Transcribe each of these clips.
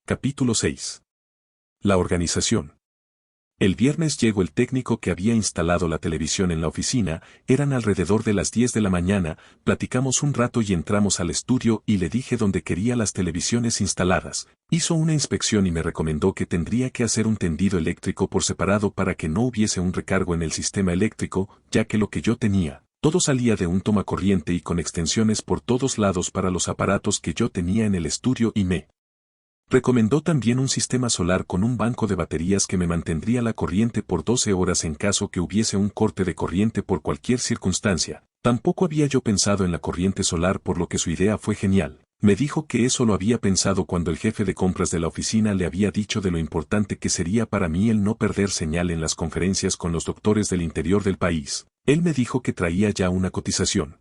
Capítulo 6. La organización. El viernes llegó el técnico que había instalado la televisión en la oficina, eran alrededor de las 10 de la mañana, platicamos un rato y entramos al estudio y le dije dónde quería las televisiones instaladas. Hizo una inspección y me recomendó que tendría que hacer un tendido eléctrico por separado para que no hubiese un recargo en el sistema eléctrico, ya que lo que yo tenía, todo salía de un tomacorriente y con extensiones por todos lados para los aparatos que yo tenía en el estudio y me recomendó también un sistema solar con un banco de baterías que me mantendría la corriente por 12 horas en caso que hubiese un corte de corriente por cualquier circunstancia. Tampoco había yo pensado en la corriente solar por lo que su idea fue genial. Me dijo que eso lo había pensado cuando el jefe de compras de la oficina le había dicho de lo importante que sería para mí el no perder señal en las conferencias con los doctores del interior del país. Él me dijo que traía ya una cotización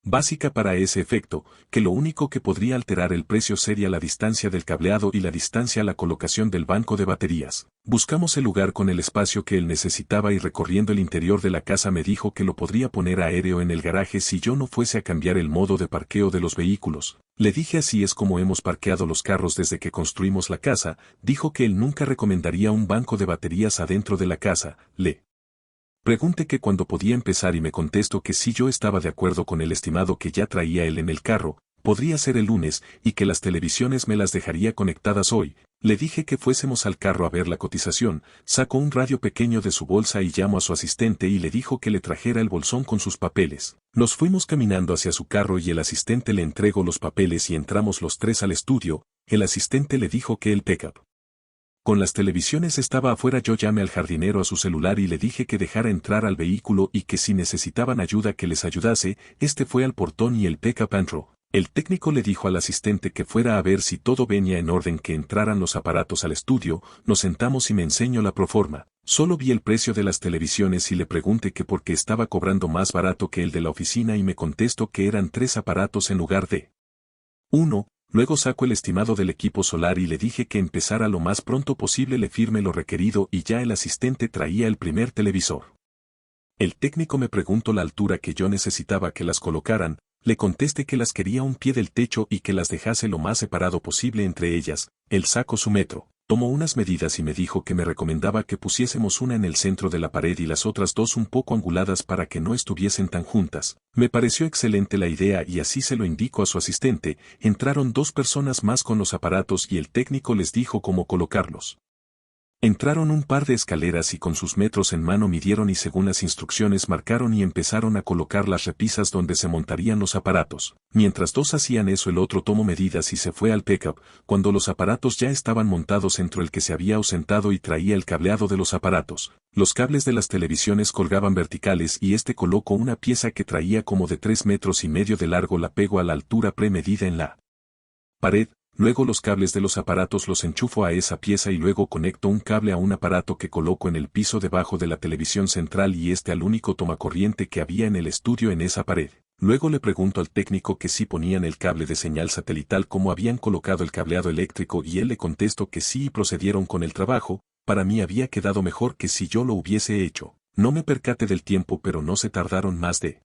básica para ese efecto, que lo único que podría alterar el precio sería la distancia del cableado y la distancia a la colocación del banco de baterías. Buscamos el lugar con el espacio que él necesitaba y recorriendo el interior de la casa me dijo que lo podría poner aéreo en el garaje si yo no fuese a cambiar el modo de parqueo de los vehículos. Le dije así es como hemos parqueado los carros desde que construimos la casa, dijo que él nunca recomendaría un banco de baterías adentro de la casa, le pregunté que cuándo podía empezar y me contestó que si yo estaba de acuerdo con el estimado que ya traía él en el carro, podría ser el lunes y que las televisiones me las dejaría conectadas hoy. Le dije que fuésemos al carro a ver la cotización, sacó un radio pequeño de su bolsa y llamó a su asistente y le dijo que le trajera el bolsón con sus papeles. Nos fuimos caminando hacia su carro y el asistente le entregó los papeles y entramos los tres al estudio. El asistente le dijo que el pickup con las televisiones estaba afuera. Yo llamé al jardinero a su celular y le dije que dejara entrar al vehículo y que si necesitaban ayuda que les ayudase. Este fue al portón y el pickup entró. El técnico le dijo al asistente que fuera a ver si todo venía en orden, que entraran los aparatos al estudio. Nos sentamos y me enseñó la proforma. Solo vi el precio de las televisiones y le pregunté que por qué estaba cobrando más barato que el de la oficina y me contestó que eran 3 aparatos en lugar de 1. Luego sacó el estimado del equipo solar y le dije que empezara lo más pronto posible, le firmé lo requerido y ya el asistente traía el primer televisor. El técnico me preguntó la altura que yo necesitaba que las colocaran, le contesté que las quería un pie del techo y que las dejase lo más separado posible entre ellas. Él sacó su metro, tomó unas medidas y me dijo que me recomendaba que pusiésemos una en el centro de la pared y las otras dos un poco anguladas para que no estuviesen tan juntas. Me pareció excelente la idea y así se lo indicó a su asistente. Entraron 2 personas más con los aparatos y el técnico les dijo cómo colocarlos. Entraron un par de escaleras y con sus metros en mano midieron y según las instrucciones marcaron y empezaron a colocar las repisas donde se montarían los aparatos. Mientras 2 hacían eso el otro tomó medidas y se fue al pickup. Cuando los aparatos ya estaban montados entró el que se había ausentado y traía el cableado de los aparatos. Los cables de las televisiones colgaban verticales y este colocó una pieza que traía como de 3,5 metros de largo, la pegó a la altura premedida en la pared. Luego los cables de los aparatos los enchufo a esa pieza y luego conecto un cable a un aparato que coloco en el piso debajo de la televisión central y al único tomacorriente que había en el estudio en esa pared. Luego le pregunto al técnico que si ponían el cable de señal satelital como habían colocado el cableado eléctrico y él le contestó que sí y procedieron con el trabajo. Para mí había quedado mejor que si yo lo hubiese hecho. No me percaté del tiempo pero no se tardaron más de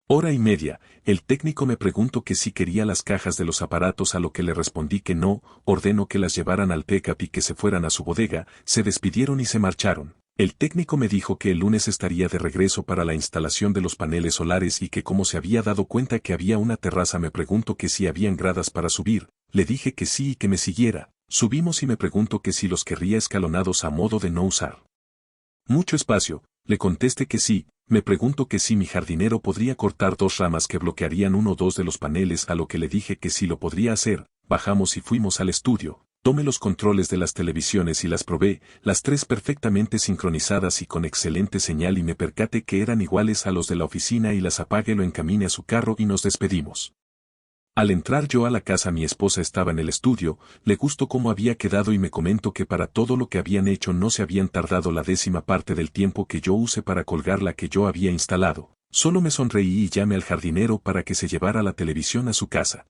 hora y media. El técnico me preguntó que si quería las cajas de los aparatos, a lo que le respondí que no. Ordenó que las llevaran al pickup y que se fueran a su bodega. Se despidieron y se marcharon. El técnico me dijo que el lunes estaría de regreso para la instalación de los paneles solares y que como se había dado cuenta que había una terraza me preguntó que si habían gradas para subir. Le dije que sí y que me siguiera. Subimos y me preguntó que si los querría escalonados a modo de no usar mucho espacio. Le contesté que sí. Me preguntó que si mi jardinero podría cortar 2 ramas que bloquearían 1 o 2 de los paneles, a lo que le dije que sí lo podría hacer. Bajamos y fuimos al estudio. Tomé los controles de las televisiones y las probé, las 3 perfectamente sincronizadas y con excelente señal y me percaté que eran iguales a los de la oficina y las apagué, lo encaminé a su carro y nos despedimos. Al entrar yo a la casa mi esposa estaba en el estudio, le gustó cómo había quedado y me comentó que para todo lo que habían hecho no se habían tardado la 10ª parte del tiempo que yo usé para colgar la que yo había instalado. Solo me sonreí y llamé al jardinero para que se llevara la televisión a su casa.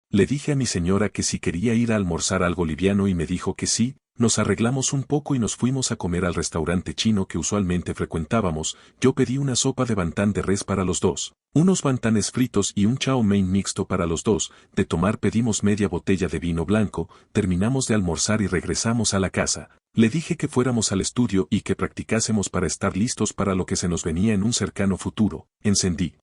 Le dije a mi señora que si quería ir a almorzar algo liviano y me dijo que sí. Nos arreglamos un poco y nos fuimos a comer al restaurante chino que usualmente frecuentábamos. Yo pedí una sopa de bantán de res para los dos, unos bantanes fritos y un chow mein mixto para los dos. De tomar pedimos media botella de vino blanco, terminamos de almorzar y regresamos a la casa. Le dije que fuéramos al estudio y que practicásemos para estar listos para lo que se nos venía en un cercano futuro. Encendí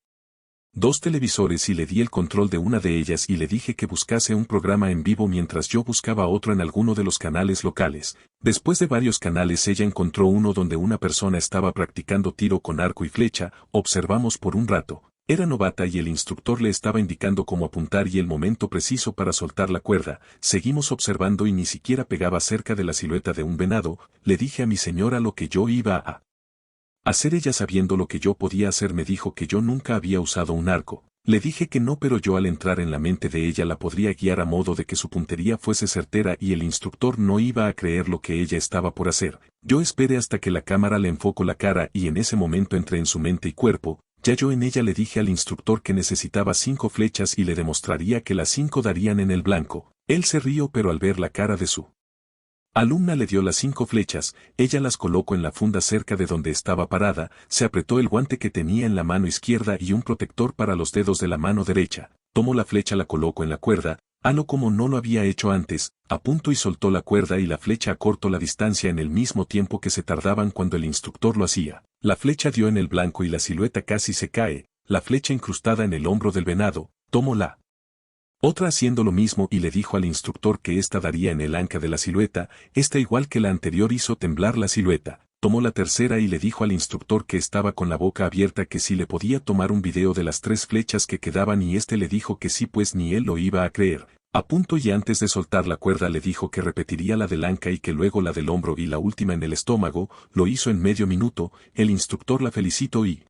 dos televisores y le di el control de una de ellas y le dije que buscase un programa en vivo mientras yo buscaba otro en alguno de los canales locales. Después de varios canales ella encontró uno donde una persona estaba practicando tiro con arco y flecha. Observamos por un rato. Era novata y el instructor le estaba indicando cómo apuntar y el momento preciso para soltar la cuerda. Seguimos observando y ni siquiera pegaba cerca de la silueta de un venado. Le dije a mi señora lo que yo iba a hacer. Ella, sabiendo lo que yo podía hacer, me dijo que yo nunca había usado un arco. Le dije que no, pero yo al entrar en la mente de ella la podría guiar a modo de que su puntería fuese certera y el instructor no iba a creer lo que ella estaba por hacer. Yo esperé hasta que la cámara le enfocó la cara y en ese momento entré en su mente y cuerpo. Ya yo en ella le dije al instructor que necesitaba 5 flechas y le demostraría que las 5 darían en el blanco. Él se rió, pero al ver la cara de su alumna le dio las 5 flechas. Ella las colocó en la funda cerca de donde estaba parada, se apretó el guante que tenía en la mano izquierda y un protector para los dedos de la mano derecha, tomó la flecha, la colocó en la cuerda, halo como no lo había hecho antes, apuntó y soltó la cuerda y la flecha acortó la distancia en el mismo tiempo que se tardaban cuando el instructor lo hacía. La flecha dio en el blanco y la silueta casi se cae, la flecha incrustada en el hombro del venado. Tomó la otra haciendo lo mismo y le dijo al instructor que esta daría en el anca de la silueta. Esta, igual que la anterior, hizo temblar la silueta. Tomó la tercera y le dijo al instructor que estaba con la boca abierta que si le podía tomar un video de las 3 flechas que quedaban y este le dijo que sí, pues ni él lo iba a creer. A punto, y antes de soltar la cuerda le dijo que repetiría la del anca y que luego la del hombro y la última en el estómago. Lo hizo en medio minuto. El instructor la felicitó y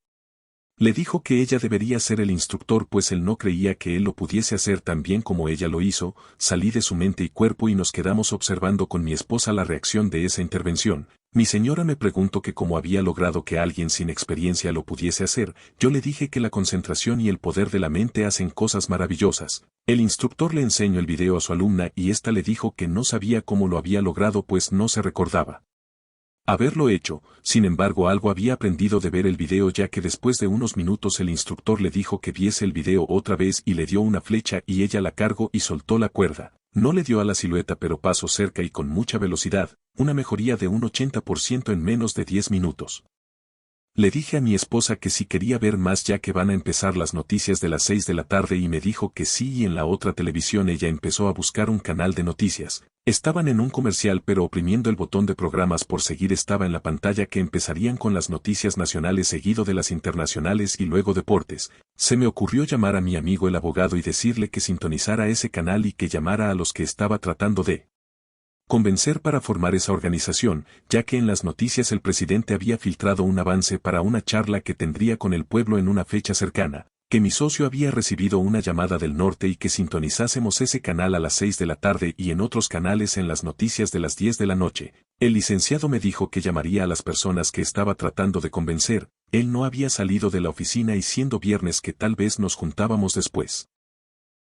le dijo que ella debería ser el instructor, pues él no creía que él lo pudiese hacer tan bien como ella lo hizo. Salí de su mente y cuerpo y nos quedamos observando con mi esposa la reacción de esa intervención. Mi señora me preguntó que cómo había logrado que alguien sin experiencia lo pudiese hacer. Yo le dije que la concentración y el poder de la mente hacen cosas maravillosas. El instructor le enseñó el video a su alumna y ésta le dijo que no sabía cómo lo había logrado, pues no se recordaba haberlo hecho. Sin embargo, algo había aprendido de ver el video, ya que después de unos minutos el instructor le dijo que viese el video otra vez y le dio una flecha y ella la cargó y soltó la cuerda. No le dio a la silueta, pero pasó cerca y con mucha velocidad, una mejoría de un 80% en menos de 10 minutos. Le dije a mi esposa que si quería ver más, ya que van a empezar las noticias de las 6 de la tarde, y me dijo que sí, y en la otra televisión ella empezó a buscar un canal de noticias. Estaban en un comercial, pero oprimiendo el botón de programas por seguir estaba en la pantalla que empezarían con las noticias nacionales seguido de las internacionales y luego deportes. Se me ocurrió llamar a mi amigo el abogado y decirle que sintonizara ese canal y que llamara a los que estaba tratando de convencer para formar esa organización, ya que en las noticias el presidente había filtrado un avance para una charla que tendría con el pueblo en una fecha cercana, que mi socio había recibido una llamada del norte y que sintonizásemos ese canal a las 6 de la tarde y en otros canales en las noticias de las 10 de la noche. El licenciado me dijo que llamaría a las personas que estaba tratando de convencer. Él no había salido de la oficina y siendo viernes que tal vez nos juntábamos después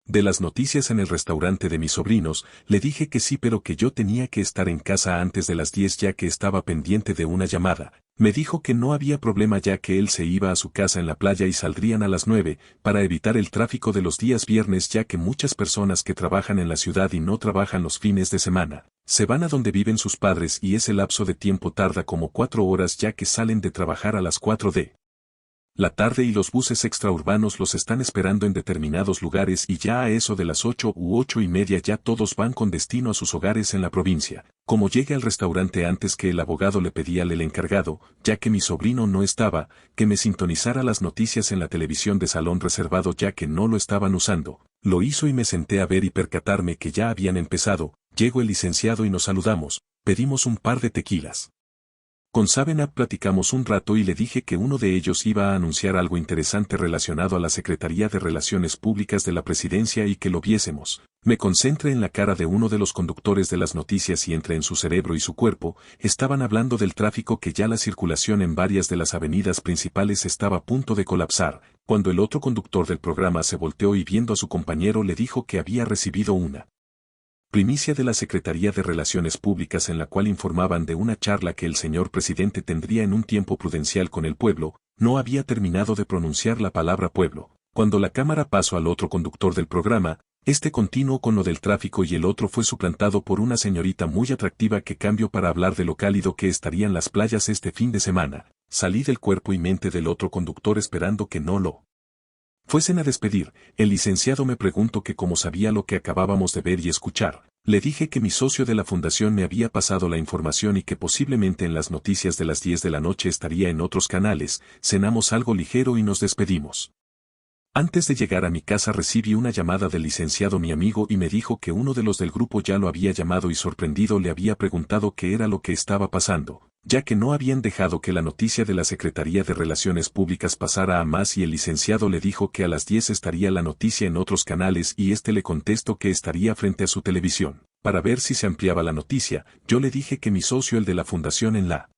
de las noticias en el restaurante de mis sobrinos. Le dije que sí, pero que yo tenía que estar en casa antes de las 10 ya que estaba pendiente de una llamada. Me dijo que no había problema, ya que él se iba a su casa en la playa y saldrían a las 9, para evitar el tráfico de los días viernes, ya que muchas personas que trabajan en la ciudad y no trabajan los fines de semana, se van a donde viven sus padres y ese lapso de tiempo tarda como 4 horas, ya que salen de trabajar a las 4 de la tarde y los buses extraurbanos los están esperando en determinados lugares y ya a eso de las 8 u 8:30 ya todos van con destino a sus hogares en la provincia. Como llegué al restaurante antes que el abogado, le pedí al encargado, ya que mi sobrino no estaba, que me sintonizara las noticias en la televisión de salón reservado, ya que no lo estaban usando. Lo hizo y me senté a ver y percatarme que ya habían empezado. Llegó el licenciado y nos saludamos, pedimos un par de tequilas. Con Sabenap platicamos un rato y le dije que uno de ellos iba a anunciar algo interesante relacionado a la Secretaría de Relaciones Públicas de la Presidencia y que lo viésemos. Me concentré en la cara de uno de los conductores de las noticias y entré en su cerebro y su cuerpo. Estaban hablando del tráfico, que ya la circulación en varias de las avenidas principales estaba a punto de colapsar, cuando el otro conductor del programa se volteó y viendo a su compañero le dijo que había recibido una Primicia de la Secretaría de Relaciones Públicas en la cual informaban de una charla que el señor presidente tendría en un tiempo prudencial con el pueblo. No había terminado de pronunciar la palabra pueblo, cuando la cámara pasó al otro conductor del programa. Este continuó con lo del tráfico y el otro fue suplantado por una señorita muy atractiva que cambió para hablar de lo cálido que estarían las playas este fin de semana. Salí del cuerpo y mente del otro conductor esperando que no lo fuesen a despedir. El licenciado me preguntó que cómo sabía lo que acabábamos de ver y escuchar. Le dije que mi socio de la fundación me había pasado la información y que posiblemente en las noticias de las 10 de la noche estaría en otros canales. Cenamos algo ligero y nos despedimos. Antes de llegar a mi casa recibí una llamada del licenciado mi amigo y me dijo que uno de los del grupo ya lo había llamado y sorprendido le había preguntado qué era lo que estaba pasando, ya que no habían dejado que la noticia de la Secretaría de Relaciones Públicas pasara a más y el licenciado le dijo que a las 10 estaría la noticia en otros canales y este le contestó que estaría frente a su televisión, para ver si se ampliaba la noticia. Yo le dije que mi socio el de la fundación en la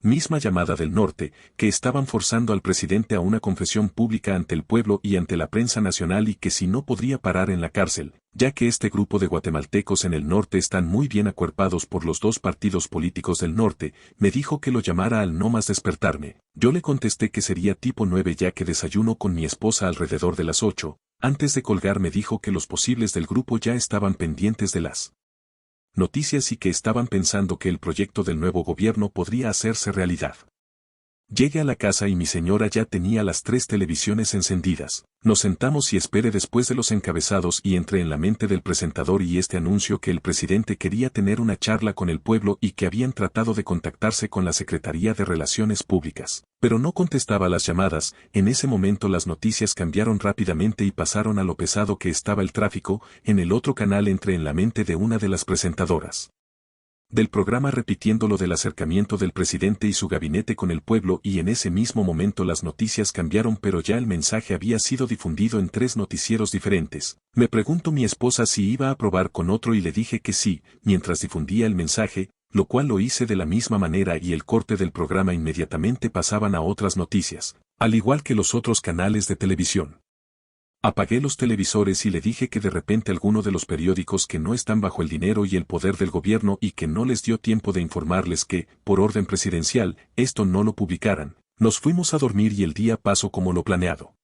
misma llamada del norte, que estaban forzando al presidente a una confesión pública ante el pueblo y ante la prensa nacional y que si no podría parar en la cárcel, ya que este grupo de guatemaltecos en el norte están muy bien acuerpados por los dos partidos políticos del norte. Me dijo que lo llamara al no más despertarme. Yo le contesté que sería tipo 9 ya que desayuno con mi esposa alrededor de las 8. Antes de colgar me dijo que los posibles del grupo ya estaban pendientes de las noticias y que estaban pensando que el proyecto del nuevo gobierno podría hacerse realidad. Llegué a la casa y mi señora ya tenía las 3 televisiones encendidas. Nos sentamos y esperé después de los encabezados y entré en la mente del presentador y este anuncio que el presidente quería tener una charla con el pueblo y que habían tratado de contactarse con la Secretaría de Relaciones Públicas, pero no contestaba las llamadas. En ese momento las noticias cambiaron rápidamente y pasaron a lo pesado que estaba el tráfico. En el otro canal entré en la mente de una de las presentadoras del programa repitiendo lo del acercamiento del presidente y su gabinete con el pueblo y en ese mismo momento las noticias cambiaron pero ya el mensaje había sido difundido en 3 noticieros diferentes. Me preguntó mi esposa si iba a probar con otro y le dije que sí, mientras difundía el mensaje, lo cual lo hice de la misma manera y el corte del programa inmediatamente pasaban a otras noticias, al igual que los otros canales de televisión. Apagué los televisores y le dije que de repente alguno de los periódicos que no están bajo el dinero y el poder del gobierno y que no les dio tiempo de informarles que, por orden presidencial, esto no lo publicaran. Nos fuimos a dormir y el día pasó como lo planeado.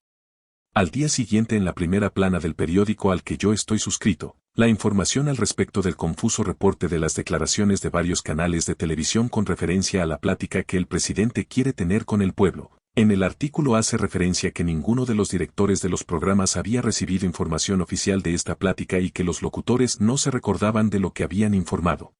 Al día siguiente en la primera plana del periódico al que yo estoy suscrito, la información al respecto del confuso reporte de las declaraciones de varios canales de televisión con referencia a la plática que el presidente quiere tener con el pueblo. En el artículo hace referencia que ninguno de los directores de los programas había recibido información oficial de esta plática y que los locutores no se recordaban de lo que habían informado.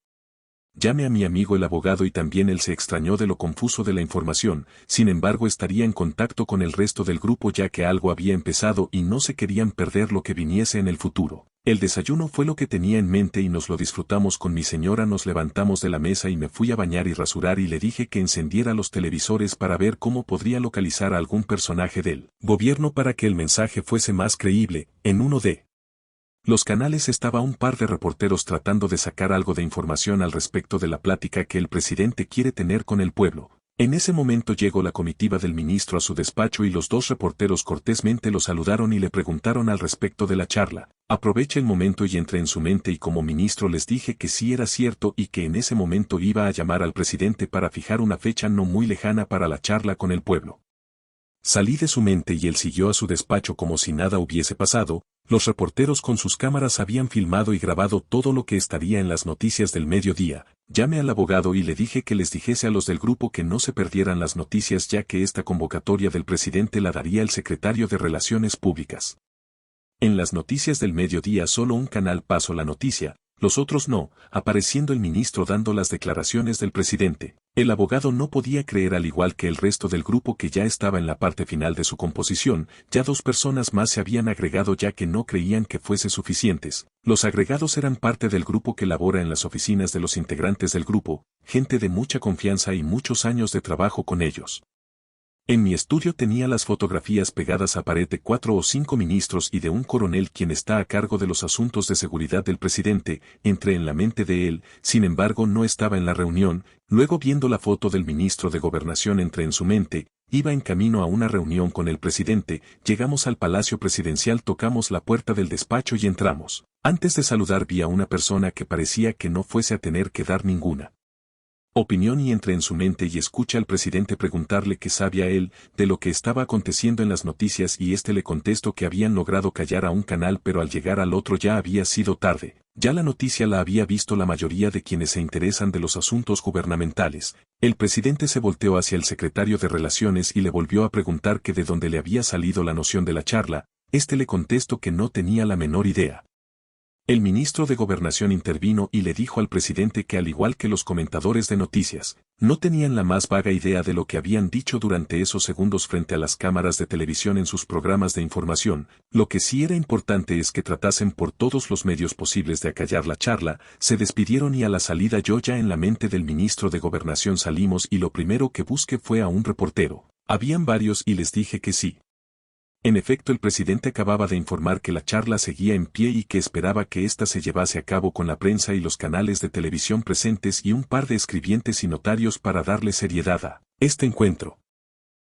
Llamé a mi amigo el abogado y también él se extrañó de lo confuso de la información. Sin embargo estaría en contacto con el resto del grupo ya que algo había empezado y no se querían perder lo que viniese en el futuro. El desayuno fue lo que tenía en mente y nos lo disfrutamos con mi señora. Nos levantamos de la mesa y me fui a bañar y rasurar y le dije que encendiera los televisores para ver cómo podría localizar a algún personaje del gobierno para que el mensaje fuese más creíble. En uno de los canales estaba un par de reporteros tratando de sacar algo de información al respecto de la plática que el presidente quiere tener con el pueblo. En ese momento llegó la comitiva del ministro a su despacho y los 2 reporteros cortésmente lo saludaron y le preguntaron al respecto de la charla. Aproveché el momento y entré en su mente y como ministro les dije que sí era cierto y que en ese momento iba a llamar al presidente para fijar una fecha no muy lejana para la charla con el pueblo. Salí de su mente y él siguió a su despacho como si nada hubiese pasado. Los reporteros con sus cámaras habían filmado y grabado todo lo que estaría en las noticias del mediodía. Llamé al abogado y le dije que les dijese a los del grupo que no se perdieran las noticias ya que esta convocatoria del presidente la daría el secretario de Relaciones Públicas. En las noticias del mediodía solo un canal pasó la noticia, los otros no, apareciendo el ministro dando las declaraciones del presidente. El abogado no podía creer al igual que el resto del grupo que ya estaba en la parte final de su composición, ya 2 personas más se habían agregado ya que no creían que fuese suficientes. Los agregados eran parte del grupo que labora en las oficinas de los integrantes del grupo, gente de mucha confianza y muchos años de trabajo con ellos. En mi estudio tenía las fotografías pegadas a pared de 4 o 5 ministros y de un coronel quien está a cargo de los asuntos de seguridad del presidente. Entré en la mente de él, sin embargo no estaba en la reunión. Luego viendo la foto del ministro de Gobernación entré en su mente, iba en camino a una reunión con el presidente, llegamos al Palacio Presidencial, tocamos la puerta del despacho y entramos. Antes de saludar vi a una persona que parecía que no fuese a tener que dar ninguna opinión y entré en su mente y escuché al presidente preguntarle qué sabía él de lo que estaba aconteciendo en las noticias y le contestó que habían logrado callar a un canal pero al llegar al otro ya había sido tarde. Ya la noticia la había visto la mayoría de quienes se interesan de los asuntos gubernamentales. El presidente se volteó hacia el secretario de Relaciones y le volvió a preguntar que de dónde le había salido la noción de la charla. Le contestó que no tenía la menor idea. El ministro de Gobernación intervino y le dijo al presidente que al igual que los comentadores de noticias, no tenían la más vaga idea de lo que habían dicho durante esos segundos frente a las cámaras de televisión en sus programas de información. Lo que sí era importante es que tratasen por todos los medios posibles de acallar la charla. Se despidieron y a la salida yo ya en la mente del ministro de Gobernación salimos y lo primero que busqué fue a un reportero. Habían varios y les dije que sí. En efecto, el presidente acababa de informar que la charla seguía en pie y que esperaba que ésta se llevase a cabo con la prensa y los canales de televisión presentes y un par de escribientes y notarios para darle seriedad a este encuentro.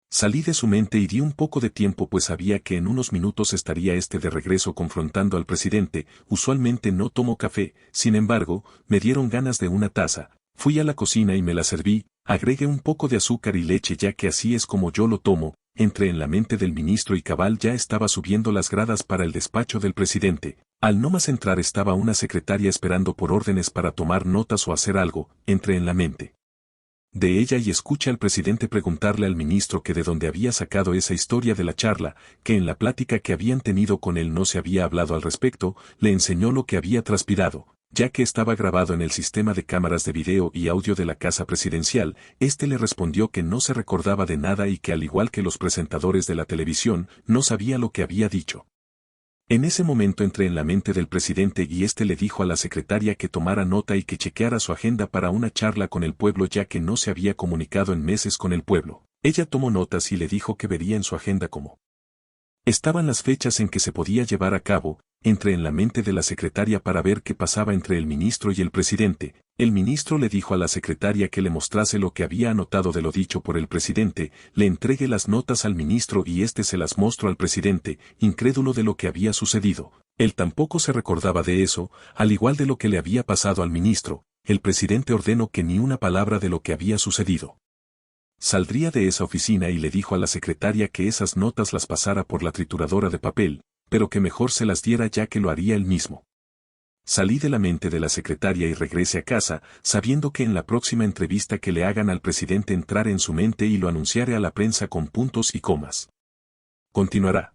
Salí de su mente y di un poco de tiempo pues sabía que en unos minutos estaría de regreso confrontando al presidente. Usualmente no tomo café, sin embargo, me dieron ganas de una taza. Fui a la cocina y me la serví, agregué un poco de azúcar y leche ya que así es como yo lo tomo. Entré en la mente del ministro y cabal ya estaba subiendo las gradas para el despacho del presidente. Al no más entrar estaba una secretaria esperando por órdenes para tomar notas o hacer algo. Entré en la mente de ella y escuché al presidente preguntarle al ministro que de dónde había sacado esa historia de la charla, que en la plática que habían tenido con él no se había hablado al respecto. Le enseñó lo que había transpirado, ya que estaba grabado en el sistema de cámaras de video y audio de la Casa Presidencial. Le respondió que no se recordaba de nada y que al igual que los presentadores de la televisión, no sabía lo que había dicho. En ese momento entré en la mente del presidente y le dijo a la secretaria que tomara nota y que chequeara su agenda para una charla con el pueblo ya que no se había comunicado en meses con el pueblo. Ella tomó notas y le dijo que vería en su agenda cómo estaban las fechas en que se podía llevar a cabo. Entré en la mente de la secretaria para ver qué pasaba entre el ministro y el presidente. El ministro le dijo a la secretaria que le mostrase lo que había anotado de lo dicho por el presidente. Le entregué las notas al ministro y se las mostró al presidente, incrédulo de lo que había sucedido. Él tampoco se recordaba de eso, al igual de lo que le había pasado al ministro. El presidente ordenó que ni una palabra de lo que había sucedido saldría de esa oficina y le dijo a la secretaria que esas notas las pasara por la trituradora de papel, pero que mejor se las diera ya que lo haría él mismo. Salí de la mente de la secretaria y regresé a casa, sabiendo que en la próxima entrevista que le hagan al presidente entraré en su mente y lo anunciaré a la prensa con puntos y comas. Continuará.